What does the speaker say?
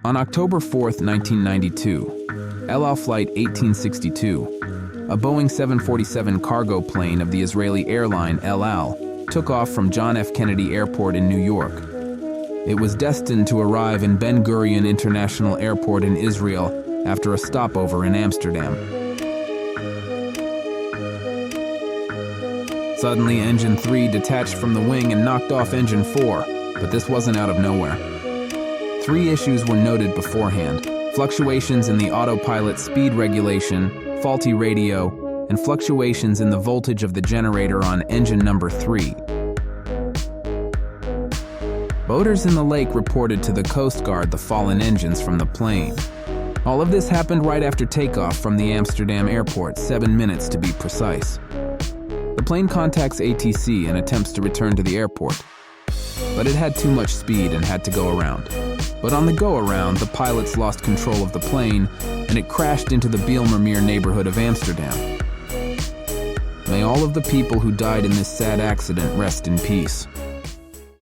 On October 4, 1992, El Al Flight 1862, a Boeing 747 cargo plane of the Israeli airline El Al, took off from John F. Kennedy Airport in New York. It was destined to arrive in Ben Gurion International Airport in Israel after a stopover in Amsterdam. Suddenly, Engine 3 detached from the wing and knocked off Engine 4, but this wasn't out of nowhere. 3 issues were noted beforehand: fluctuations in the autopilot speed regulation, faulty radio, and fluctuations in the voltage of the generator on engine number 3. Boaters in the lake reported to the Coast Guard the fallen engines from the plane. All of this happened right after takeoff from the Amsterdam airport, 7 minutes to be precise. The plane contacts ATC and attempts to return to the airport, but it had too much speed and had to go around. But on the go-around, the pilots lost control of the plane and it crashed into the Bijlmermeer neighborhood of Amsterdam. May all of the people who died in this sad accident rest in peace.